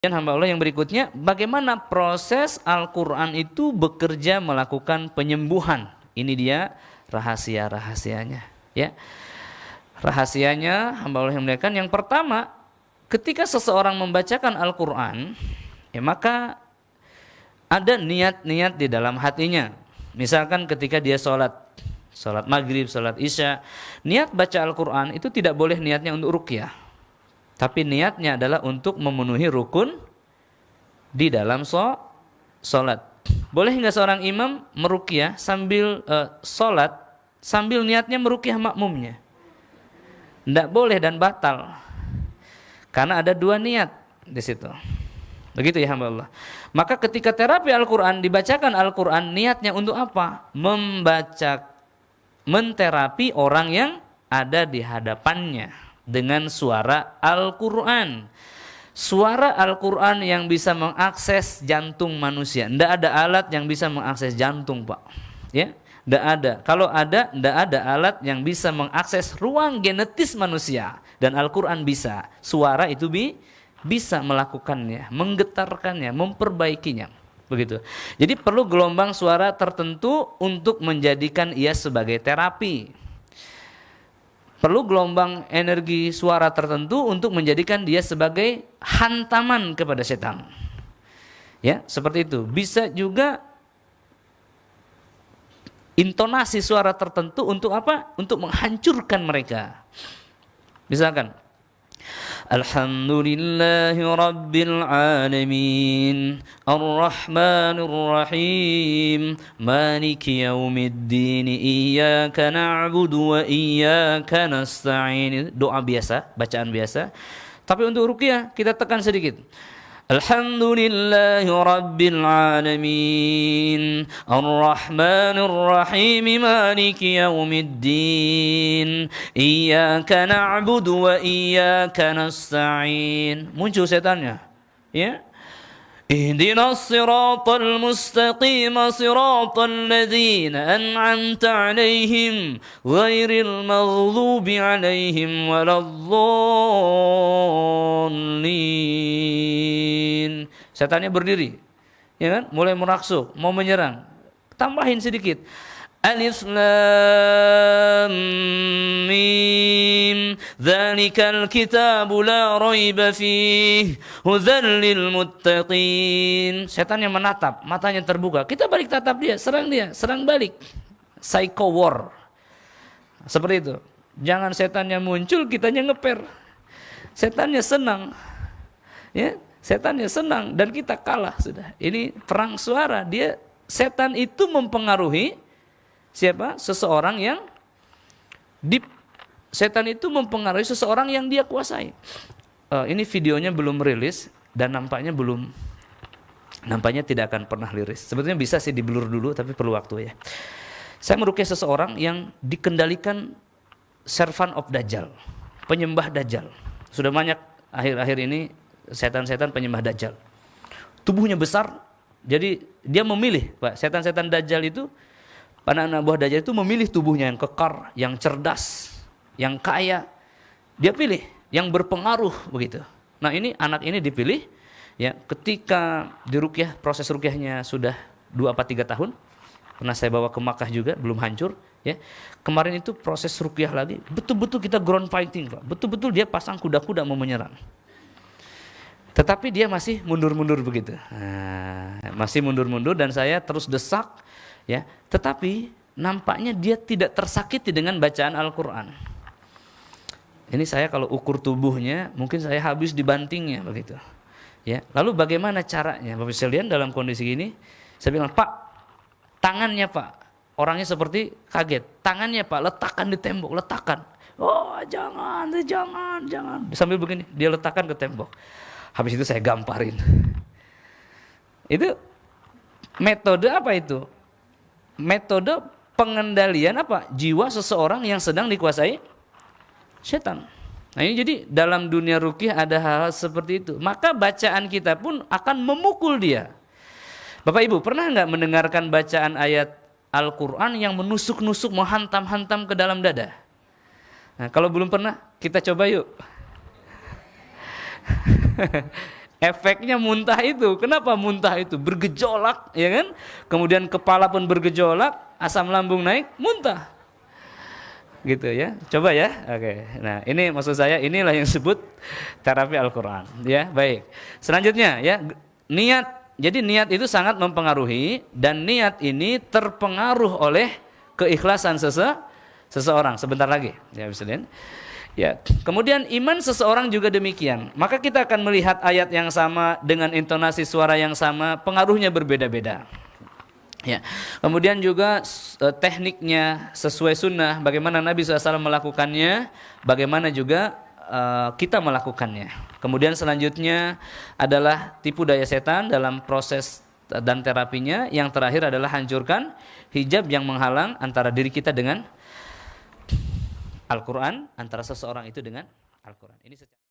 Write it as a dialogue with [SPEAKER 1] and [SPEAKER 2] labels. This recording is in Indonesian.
[SPEAKER 1] Dan hamba Allah yang berikutnya, bagaimana proses Al-Quran itu bekerja melakukan penyembuhan. Ini dia rahasia-rahasianya. Ya, rahasianya hamba Allah yang muliakan. Yang pertama, ketika seseorang membacakan Al-Quran, ya maka ada niat-niat di dalam hatinya. Misalkan ketika dia sholat maghrib, sholat isya, niat baca Al-Quran itu tidak boleh niatnya untuk ruqyah. Tapi niatnya adalah untuk memenuhi rukun di dalam sholat. Boleh nggak seorang imam meruqyah sambil sholat, sambil niatnya meruqyah makmumnya? Tidak boleh dan batal. Karena ada dua niat di situ. Begitu ya hamba Allah. Maka ketika terapi Al-Quran, dibacakan Al-Quran, niatnya untuk apa? Menterapi orang yang ada di hadapannya dengan suara Al-Quran. Suara Al-Quran yang bisa mengakses jantung manusia. Tidak ada alat yang bisa mengakses jantung, Pak. Ya, tidak ada. Kalau ada, tidak ada alat yang bisa mengakses ruang genetis manusia. Dan Al-Quran bisa. Suara itu bisa melakukannya, menggetarkannya, memperbaikinya. Begitu. Jadi perlu gelombang suara tertentu untuk menjadikan ia sebagai terapi. Perlu gelombang energi suara tertentu untuk menjadikan dia sebagai hantaman kepada setan. Ya, seperti itu. Bisa juga intonasi suara tertentu untuk apa? Untuk menghancurkan mereka. Misalkan, Alhamdulillahi Rabbil Alamin Ar-Rahmanir Rahim Maliki Yaumiddin Iyyaka na'budu wa iyyaka nasta'in. Doa biasa, bacaan biasa. Tapi untuk ruqyah kita tekan sedikit. Alhamdulillahi Rabbil Alamin Ar-Rahmanir Rahim Maliki Yaumiddin Iyyaka na'budu wa iyyaka nasta'in. Muncul setannya. Ya. Ihdinas siratal mustaqim siratal ladzina an'amta 'alaihim ghairil maghdubi 'alaihim waladdallin. Setannya berdiri, ya kan? Mulai meraksuk, mau menyerang. Tambahin sedikit. Alif Lam Mim Dzalikal kitabu la raiba fihi hudzal lil muttaqin. Setannya menatap, matanya terbuka. Kita balik tatap dia, serang balik. Psycho war. Seperti itu. Jangan setannya muncul, kitanya ngeper. Setannya senang. Ya, setannya senang dan kita kalah sudah. Ini perang suara. Setan itu mempengaruhi siapa? Seseorang yang setan itu mempengaruhi seseorang yang dia kuasai. Ini videonya belum rilis dan nampaknya tidak akan pernah rilis. Sebetulnya bisa sih diblur dulu tapi perlu waktu ya. Saya meruqyah seseorang yang dikendalikan servant of Dajjal, penyembah Dajjal. Sudah banyak akhir-akhir ini setan-setan penyembah Dajjal. Tubuhnya besar, jadi dia memilih, Pak. Setan-setan Dajjal itu, anak-anak buah Dajjal itu memilih tubuhnya yang kekar, yang cerdas, yang kaya. Dia pilih yang berpengaruh begitu. Nah, anak ini dipilih ya ketika diruqyah, proses ruqyahnya sudah 2-3 tahun. Pernah saya bawa ke Makkah juga, belum hancur ya. Kemarin itu proses ruqyah lagi, betul-betul kita ground fighting, Pak. Betul-betul dia pasang kuda-kuda mau menyerang. Tetapi dia masih mundur-mundur begitu. Masih mundur-mundur dan saya terus desak. Ya, tetapi nampaknya dia tidak tersakiti dengan bacaan Al-Quran. Ini saya kalau ukur tubuhnya, mungkin saya habis dibantingnya begitu. Ya, lalu bagaimana caranya? Bapak sekalian dalam kondisi ini, saya bilang, Pak, tangannya Pak, orangnya seperti kaget. Tangannya Pak, letakkan di tembok, letakkan. Oh jangan. Sambil begini, dia letakkan ke tembok. Habis itu saya gamparin. Itu metode apa itu? Metode pengendalian apa? Jiwa seseorang yang sedang dikuasai setan. Nah ini jadi dalam dunia ruqyah ada hal-hal seperti itu. Maka bacaan kita pun akan memukul dia. Bapak Ibu pernah nggak mendengarkan bacaan ayat Al-Quran yang menusuk-nusuk, menghantam-hantam ke dalam dada? Nah kalau belum pernah, kita coba yuk. Efeknya muntah itu. Kenapa muntah itu? Bergejolak, ya kan? Kemudian kepala pun bergejolak, asam lambung naik, muntah. Gitu ya. Coba ya. Oke. Nah, ini maksud saya, inilah yang disebut terapi Al-Qur'an, ya. Baik. Selanjutnya ya, niat. Jadi niat itu sangat mempengaruhi, dan niat ini terpengaruh oleh keikhlasan seseorang. Sebentar lagi, ya Ustaz. Ya, kemudian iman seseorang juga demikian. Maka kita akan melihat ayat yang sama dengan intonasi suara yang sama, pengaruhnya berbeda-beda. Ya. Kemudian juga tekniknya sesuai sunnah, bagaimana Nabi SAW melakukannya, bagaimana juga kita melakukannya. Kemudian selanjutnya adalah tipu daya setan dalam proses dan terapinya. Yang terakhir adalah hancurkan hijab yang menghalang antara diri kita dengan Al-Quran, antara seseorang itu dengan Al-Quran. Ini